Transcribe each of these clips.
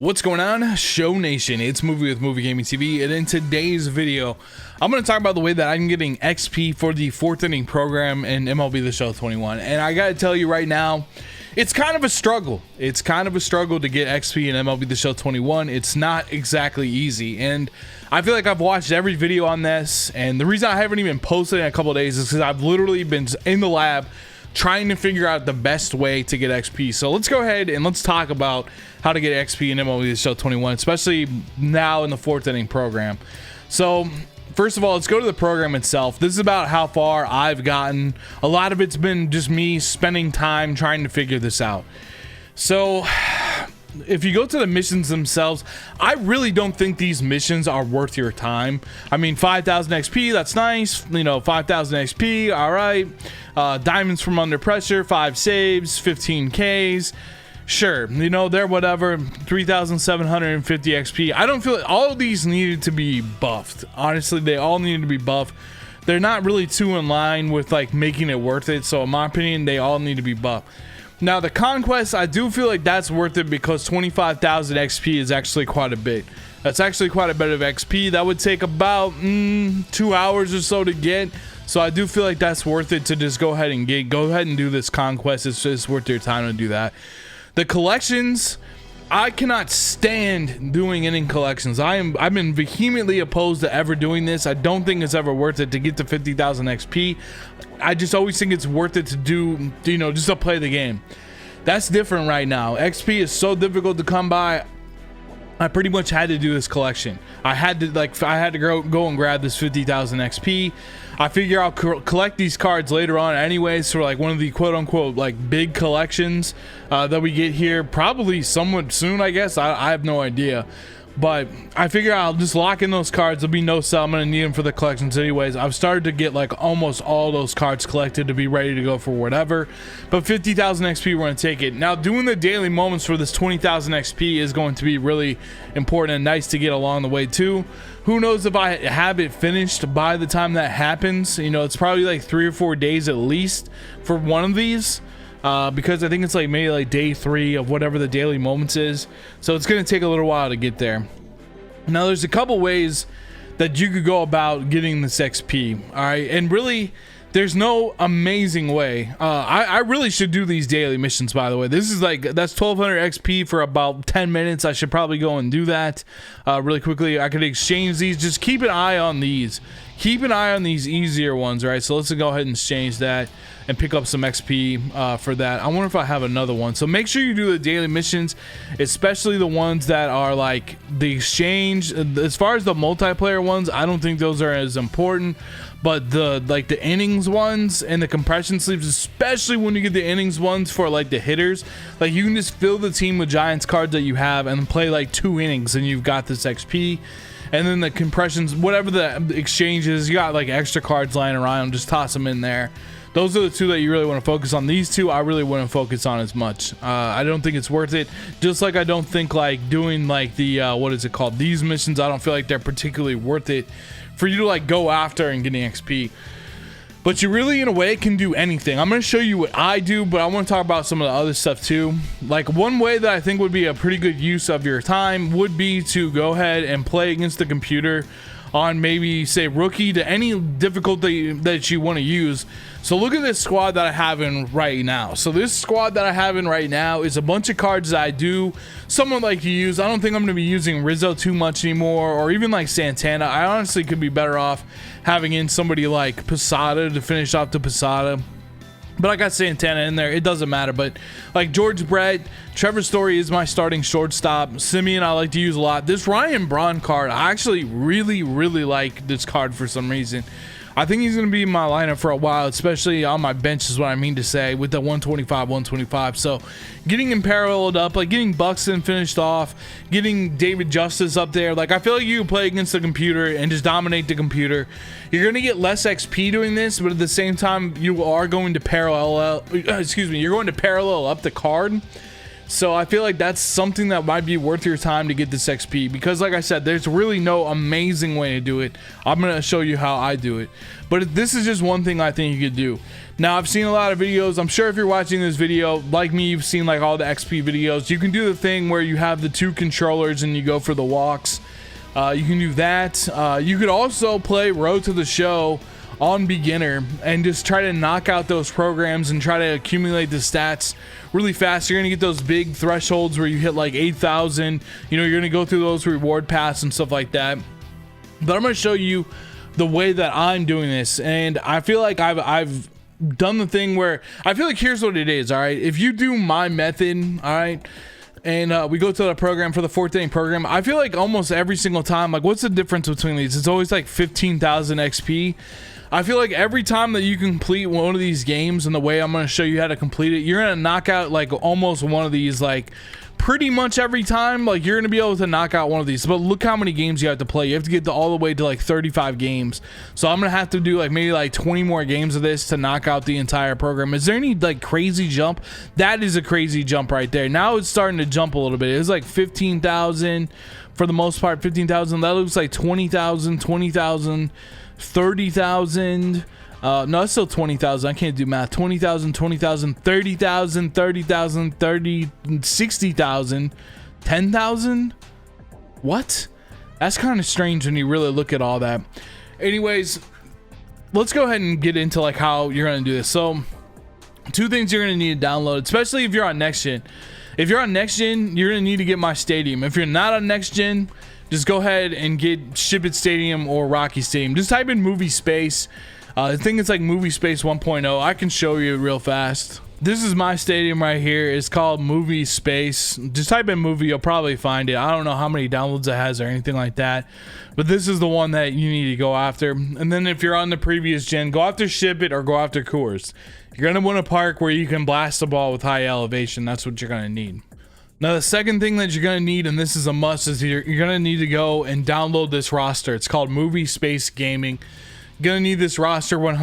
What's going on, Show Nation? It's Movie with Movie Gaming TV, and in today's video I'm going to talk about the way that I'm getting XP for the 4th inning program in MLB The Show 21. And I gotta tell you right now, it's kind of a struggle. It's kind of a struggle to get XP in MLB The Show 21. It's not exactly easy, and I feel like I've watched every video on this, and the reason I haven't even posted in a couple of days is because I've literally been in the lab trying to figure out the best way to get XP. So let's go ahead and let's talk about how to get XP in MLB The Show 21, especially now in the 4th inning program. So first of all, let's go to the program itself. This is about how far I've gotten. A lot of it's been just me spending time trying to figure this out. So if you go to the missions themselves, I really don't think these missions are worth your time. I mean, 5,000 XP, that's nice. You know, 5,000 XP, all right. Diamonds from under pressure, 5 saves, 15 Ks. Sure, you know, they're whatever. 3,750 XP. I don't feel like all of these needed to be buffed. Honestly, they all needed to be buffed. They're not really too in line with like making it worth it. So in my opinion, they all need to be buffed. Now the conquest, I do feel like that's worth it because 25,000 XP is actually quite a bit. That's actually quite a bit of XP. That would take about 2 hours or so to get. So I do feel like that's worth it to just go ahead and do this conquest. It's just worth your time to do that. The collections, I cannot stand doing inning collections. I've been vehemently opposed to ever doing this. I don't think it's ever worth it to get to 50,000 XP. I just always think it's worth it to do, you know, just to play the game. That's different right now. XP is so difficult to come by. I pretty much had to do this collection. I had to go and grab this 50,000 XP. I figure I'll collect these cards later on anyways for like one of the quote-unquote like big collections that we get here probably somewhat soon, I guess. I have no idea, but I figure I'll just lock in those cards. There'll be no sell. I'm gonna need them for the collections anyways. I've started to get like almost all those cards collected to be ready to go for whatever, but 50,000 XP, we're gonna take it. Now doing the daily moments for this 20,000 XP is going to be really important and nice to get along the way too. Who knows if I have it finished by the time that happens. You know, it's probably like 3 or 4 days at least for one of these, because I think it's like maybe like day 3 of whatever the daily moments is. So it's going to take a little while to get there. Now there's a couple ways that you could go about getting this XP. All right, and really there's no amazing way. I really should do these daily missions, by the way. This is like, that's 1,200 XP for about 10 minutes. I should probably go and do that really quickly. I could exchange these. Just keep an eye on these. Keep an eye on these easier ones, right? So let's go ahead and exchange that and pick up some XP for that. I wonder if I have another one. So make sure you do the daily missions, especially the ones that are like the exchange. As far as the multiplayer ones, I don't think those are as important. But the innings ones and the compression sleeves, especially when you get the innings ones for like the hitters, like you can just fill the team with Giants cards that you have and play like 2 innings and you've got this XP. And then the compressions, whatever the exchanges, you got like extra cards lying around, just toss them in there. Those are the 2 that you really want to focus on. These 2 I really wouldn't focus on as much. I don't think it's worth it. Just like I don't think like doing like the what is it called, these missions, I don't feel like they're particularly worth it for you to like go after and getting XP. But you really in a way can do anything. I'm going to show you what I do, but I want to talk about some of the other stuff too. Like one way that I think would be a pretty good use of your time would be to go ahead and play against the computer on maybe say rookie to any difficulty that you want to use. So look at this squad that I have in right now. So this squad that I have in right now is a bunch of cards that I do somewhat like to use. I don't think I'm going to be using Rizzo too much anymore, or even like Santana. I honestly could be better off having in somebody like Posada to finish off the Posada. But I got Santana in there. It doesn't matter. But like George Brett, Trevor Story is my starting shortstop. Simeon I like to use a lot. This Ryan Braun card, I actually really like this card for some reason. I think he's going to be in my lineup for a while, especially on my bench is what I mean to say, with the 125. So getting him paralleled up, like getting Buxton finished off, getting David Justice up there. Like I feel like you can play against the computer and just dominate the computer. You're going to get less XP doing this, but at the same time, you are going to parallel, you're going to parallel up the card. So I feel like that's something that might be worth your time to get this XP, because like I said, there's really no amazing way to do it. I'm going to show you how I do it, but this is just one thing I think you could do. Now, I've seen a lot of videos. I'm sure if you're watching this video like me, you've seen like all the XP videos. You can do the thing where you have the 2 controllers and you go for the walks. You can do that. You could also play Road to the Show on beginner and just try to knock out those programs and try to accumulate the stats really fast. You're gonna get those big thresholds where you hit like 8,000. You know, you're gonna go through those reward paths and stuff like that. But I'm gonna show you the way that I'm doing this, and I feel like I've done the thing where I feel like here's what it is. All right, if you do my method, all right, and we go to the program for the 4th inning program, I feel like almost every single time, like, what's the difference between these? It's always like 15,000 XP. I feel like every time that you complete one of these games, and the way I'm going to show you how to complete it, you're going to knock out like almost one of these, like pretty much every time. Like, you're going to be able to knock out one of these. But look how many games you have to play. You have to get all the way to like 35 games. So I'm going to have to do like maybe like 20 more games of this to knock out the entire program. Is there any like crazy jump? That is a crazy jump right there. Now it's starting to jump a little bit. It's like 15,000 for the most part. 15,000. That looks like 20,000, 20,000. 30,000. No, it's still 20,000. I can't do math. 20,000, 20,000, 30,000, 30,000, 30, 60,000, 10,000. What? That's kind of strange when you really look at all that. Anyways, let's go ahead and get into like how you're going to do this. So 2 things you're going to need to download, especially if you're on next gen. If you're on next gen, you're going to need to get my stadium. If you're not on next gen, just go ahead and get Ship It Stadium or Rocky Stadium. Just type in Movie Space. I think it's like Movie Space 1.0. I can show you real fast. This is my stadium right here. It's called Movie Space. Just type in movie, you'll probably find it. I don't know how many downloads it has or anything like that, but this is the one that you need to go after. And then if you're on the previous gen, go after Ship It or go after Coors. You're going to want a park where you can blast the ball with high elevation. That's what you're going to need. Now, the second thing that you're going to need, and this is a must, is you're going to need to go and download this roster. It's called Movie Space Gaming. You're going to need this roster 100%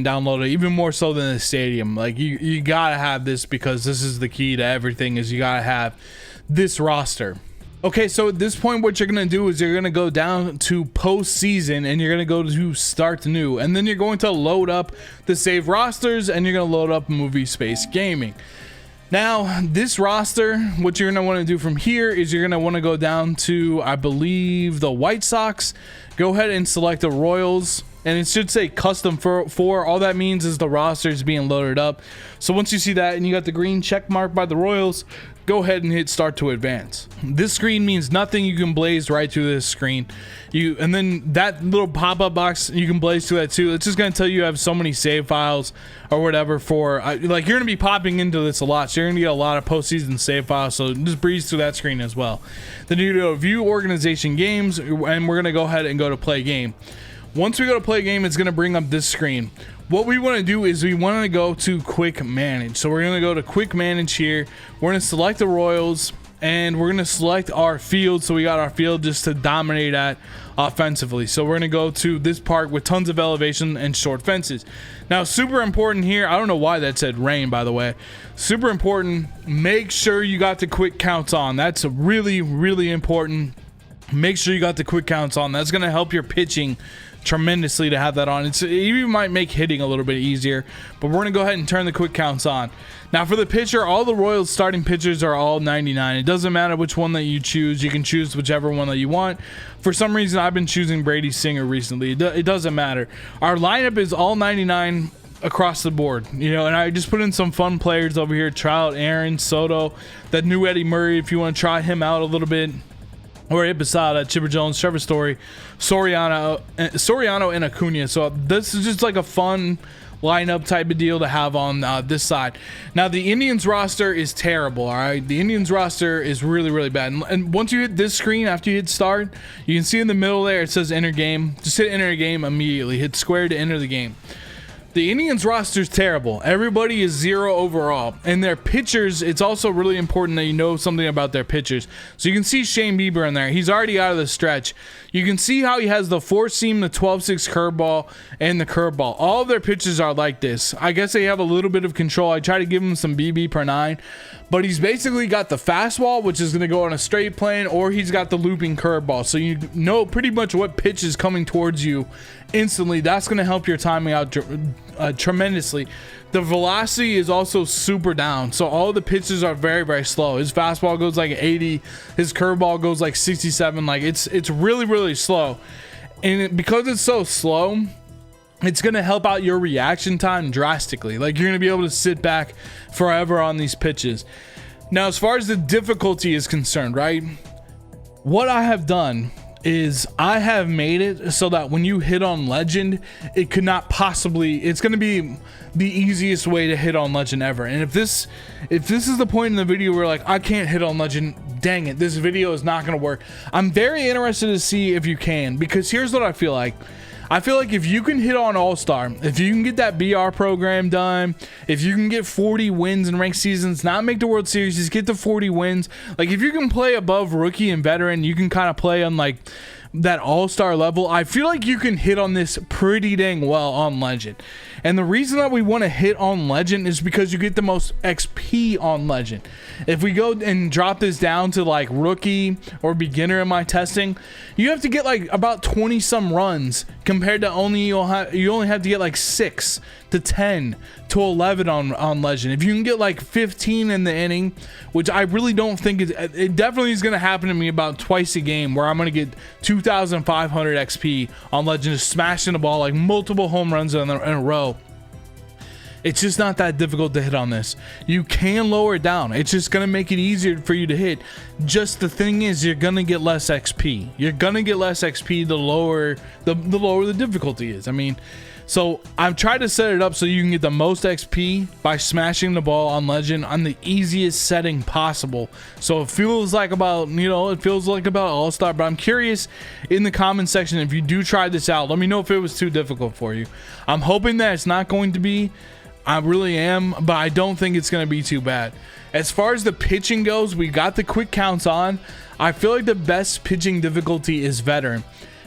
downloaded, even more so than the stadium. Like, you got to have this, because this is the key to everything, is you got to have this roster. Okay, so at this point, what you're going to do is you're going to go down to postseason, and you're going to go to start new. And then you're going to load up the save rosters, and you're going to load up Movie Space Gaming. Now, this roster, what you're going to want to do from here is you're going to want to go down to, I believe, the White Sox. Go ahead and select the Royals, and it should say custom for. All that means is the roster is being loaded up. So once you see that and you got the green check mark by the Royals, go ahead and hit start to advance. This screen means nothing. You can blaze right through this screen. And then that little pop-up box, you can blaze through that too. It's just going to tell you have so many save files or whatever for, like, you're going to be popping into this a lot. So you're going to get a lot of postseason save files. So just breeze through that screen as well. Then you go to view organization games, and we're going to go ahead and go to play game. Once we go to play game, it's going to bring up this screen. What we want to do is we want to go to quick manage. So we're going to go to quick manage here. We're going to select the Royals, and we're going to select our field. So we got our field just to dominate at offensively. So we're going to go to this park with tons of elevation and short fences. Now, super important here. I don't know why that said rain, by the way. Super important. Make sure you got the quick counts on. That's really, really important. Make sure you got the quick counts on. That's going to help your pitching tremendously to have that on. It even might make hitting a little bit easier, but we're going to go ahead and turn the quick counts on. Now, for the pitcher, all the Royals starting pitchers are all 99. It doesn't matter which one that you choose. You can choose whichever one that you want. For some reason, I've been choosing Brady Singer recently. It doesn't matter. Our lineup is all 99 across the board, you know, and I just put in some fun players over here. Trout, Aaron, Soto, that new Eddie Murray, if you want to try him out a little bit. Or Ibasada, Chipper Jones, Trevor Story, Soriano, and Acuna. So this is just like a fun lineup type of deal to have on this side. Now, the Indians roster is terrible, all right? The Indians roster is really, really bad. And once you hit this screen, after you hit start, you can see in the middle there, it says enter game. Just hit enter game immediately. Hit square to enter the game. The Indians roster is terrible. Everybody is 0 overall. And their pitchers, it's also really important that you know something about their pitchers. So you can see Shane Bieber in there. He's already out of the stretch. You can see how he has the 4-seam, the 12-6 curveball, and the curveball. All of their pitches are like this. I guess they have a little bit of control. I try to give him some BB per 9. But he's basically got the fastball, which is going to go on a straight plane, or he's got the looping curveball. So you know pretty much what pitch is coming towards you instantly. That's going to help your timing out tremendously. The velocity is also super down, so all the pitches are very, very slow. His fastball goes like 80, his curveball goes like 67. Like it's really, really slow, and because it's so slow, it's going to help out your reaction time drastically. Like you're going to be able to sit back forever on these pitches. Now, as far as the difficulty is concerned, right, what I have done is I have made it so that when you hit on legend, it could not possibly, it's going to be the easiest way to hit on legend ever. And if this is the point in the video where like I can't hit on legend, dang it, this video is not going to work. I'm very interested to see if you can, because here's what I feel like. I feel like if you can hit on All-Star, if you can get that BR program done, if you can get 40 wins in ranked seasons, not make the World Series, just get to 40 wins. Like if you can play above rookie and veteran, you can kind of play on like that All-Star level. I feel like you can hit on this pretty dang well on legend. And the reason that we want to hit on legend is because you get the most XP on legend. If we go and drop this down to like rookie or beginner in my testing, you have to get like about 20 some runs compared to you only have to get like 6 to 10 to 11 on legend. If you can get like 15 in the inning, which I really don't think it definitely is going to happen to me about twice a game, where I'm going to get 2,500 XP on legend, just smashing the ball like multiple home runs in a row. It's just not that difficult to hit on this. You can lower it down. It's just going to make it easier for you to hit. Just the thing is, you're going to get less XP. You're going to get less XP the lower the difficulty is. I mean, so I've tried to set it up so you can get the most XP by smashing the ball on legend on the easiest setting possible. So it feels like about, All-Star, but I'm curious in the comment section if you do try this out. Let me know if it was too difficult for you. I'm hoping that it's not going to be. I really am, but I don't think it's going to be too bad. As far as the pitching goes, we got the quick counts on. I feel like the best pitching difficulty is veteran.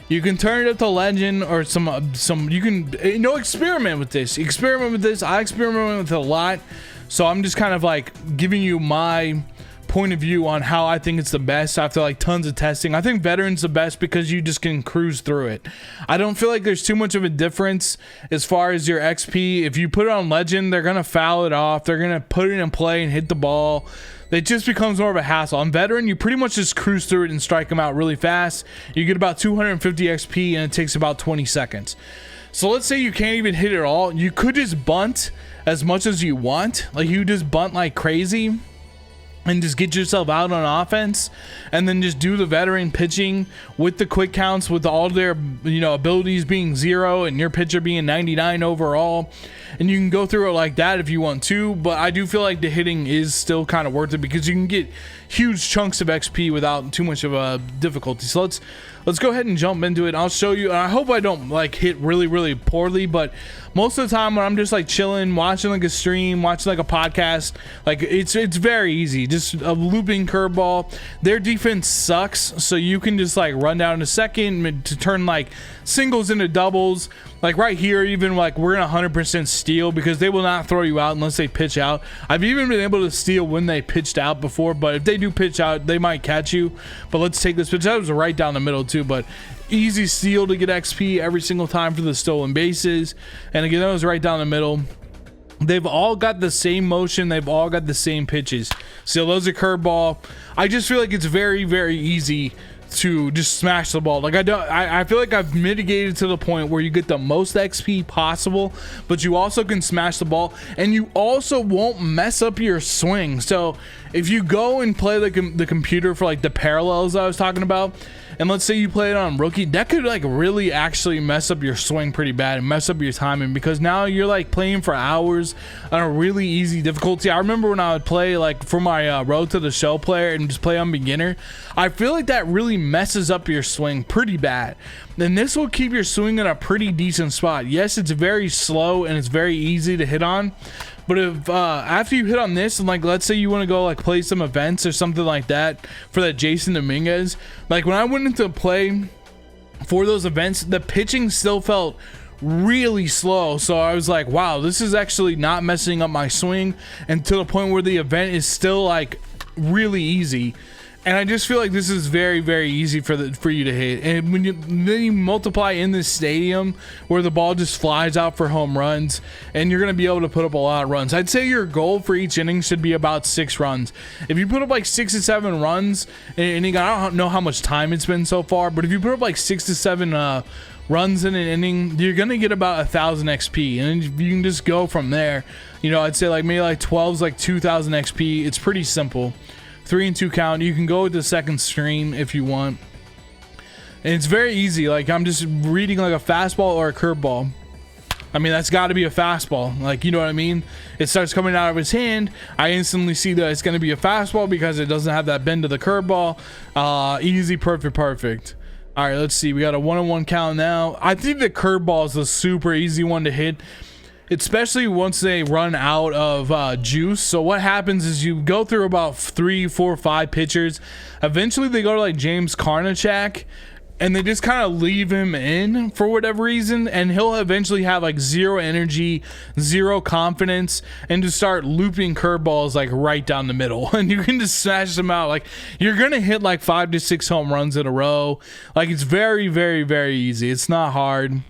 You can turn it up to legend or you can experiment with this. I experiment with it a lot. So I'm just kind of like giving you my point of view on how I think it's the best after like tons of testing. I think veteran's the best because you just can cruise through it. I don't feel like there's too much of a difference as far as your XP. If you put it on legend, they're gonna foul it off, they're gonna put it in play and hit the ball. It just becomes more of a hassle. On veteran, you pretty much just cruise through it and strike them out really fast. You get about 250 XP and it takes about 20 seconds. So let's say you can't even hit it all. You could just bunt as much as you want. Like you just bunt like crazy and just get yourself out on offense, and then just do the veteran pitching with the quick counts, with all their abilities being 0 and your pitcher being 99 overall, and you can go through it like that if you want to. But I do feel like the hitting is still kind of worth it because you can get huge chunks of XP without too much of a difficulty. So let's go ahead and jump into it. I'll show you, and I hope I don't like hit really, really poorly, but most of the time when I'm just like chilling, watching like a stream, watching like a podcast, like it's very easy. Just a looping curveball. Their defense sucks, so you can just like run down to second to turn like singles into doubles. Like right here, even like we're in 100% steal because they will not throw you out unless they pitch out. I've even been able to steal when they pitched out before, but if they do pitch out, they might catch you. But let's take this pitch. That was right down the middle too, but easy steal to get XP every single time for the stolen bases. And again, that was right down the middle. They've all got the same motion. They've all got the same pitches. So those are curveball. I just feel like it's very, very easy to just smash the ball. Like I feel like I've mitigated to the point where you get the most XP possible, but you also can smash the ball, and you also won't mess up your swing. So if you go and play the computer for like the parallels I was talking about, and let's say you play it on rookie, that could like really actually mess up your swing pretty bad and mess up your timing, because now you're like playing for hours on a really easy difficulty. I remember when I would play like for my road to the show player and just play on beginner, I feel like that really messes up your swing pretty bad. Then this will keep your swing in a pretty decent spot. Yes, it's very slow and it's very easy to hit on, but if after you hit on this, and like let's say you want to go like play some events or something like that for that Jason Dominguez, like when I went into play for those events, the pitching still felt really slow. So I was like, wow, this is actually not messing up my swing, and to the point where the event is still like really easy. And I just feel like this is very, very easy for you to hit. And when then you multiply in this stadium where the ball just flies out for home runs, and you're going to be able to put up a lot of runs. I'd say your goal for each inning should be about 6 runs. If you put up like 6 to 7 runs, and I don't know how much time it's been so far, but if you put up like 6 to 7 runs in an inning, you're going to get about 1,000 XP. And you can just go from there. You know, I'd say like maybe like 12 is like 2,000 XP. It's pretty simple. 3 and 2 count. You can go with the second stream if you want, and it's very easy. Like I'm just reading like a fastball or a curveball. I mean, that's got to be a fastball, like, you know what I mean? It starts coming out of his hand, I instantly see that it's going to be a fastball because it doesn't have that bend to the curveball. Easy, perfect. All right, let's see, we got a 1-1 count now. I think the curveball is a super easy one to hit, especially once they run out of juice. So what happens is you go through about 3, 4, 5 pitchers. Eventually they go to like James Karnachak, and they just kind of leave him in for whatever reason, and he'll eventually have like 0 energy, 0 confidence, and just start looping curveballs like right down the middle, and you can just smash them out. Like you're gonna hit like 5 to 6 home runs in a row. Like it's very, very, very easy. It's not hard.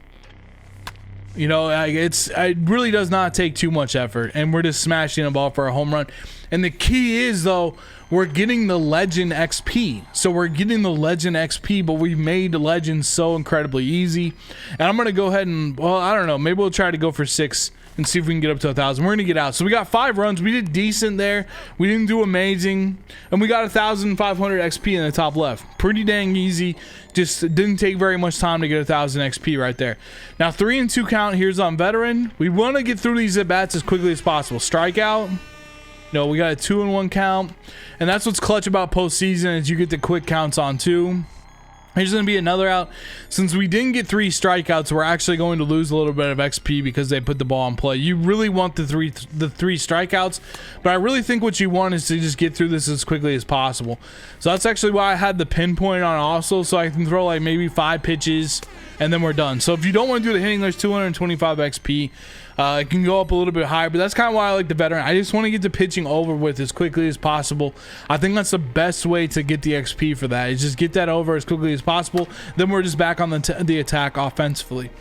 You know, it really does not take too much effort, and we're just smashing a ball for a home run. And the key is, though, we're getting the legend XP. So we're getting the legend XP, but we made the legend so incredibly easy. And I'm going to go ahead and, well, I don't know, maybe we'll try to go for 6 and see if we can get up to 1,000. We're going to get out. So we got 5 runs. We did decent there. We didn't do amazing. And we got 1,500 XP in the top left. Pretty dang easy. Just didn't take very much time to get 1,000 XP right there. Now 3 and 2 count. Here's on veteran. We want to get through these at bats as quickly as possible. Strikeout. No, we got a 2 and 1 count. And that's what's clutch about postseason, is you get the quick counts on 2. Here's going to be another out. Since we didn't get 3 strikeouts, we're actually going to lose a little bit of XP because they put the ball in play. You really want the three strikeouts, but I really think what you want is to just get through this as quickly as possible. So that's actually why I had the pinpoint on also, so I can throw like maybe 5 pitches and then we're done. So if you don't want to do the hitting, there's 225 XP. It can go up a little bit higher, but that's kind of why I like the veteran. I just want to get the pitching over with as quickly as possible. I think that's the best way to get the XP for that, is just get that over as quickly as possible. Then we're just back on the attack offensively.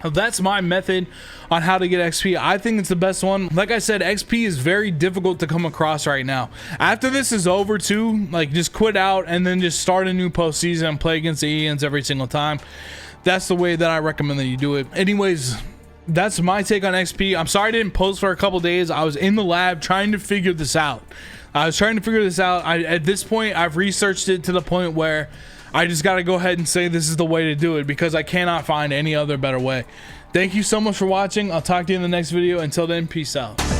So that's my method on how to get XP. I think it's the best one. Like I said, XP is very difficult to come across right now. After this is over too, like just quit out and then just start a new postseason and play against the Ians every single time. That's the way that I recommend that you do it. Anyways, that's my take on XP. I'm sorry I didn't post for a couple days. I was in the lab trying to figure this out. At this point, I've researched it to the point where I just got to go ahead and say this is the way to do it, because I cannot find any other better way. Thank you so much for watching. I'll talk to you in the next video. Until then, peace out.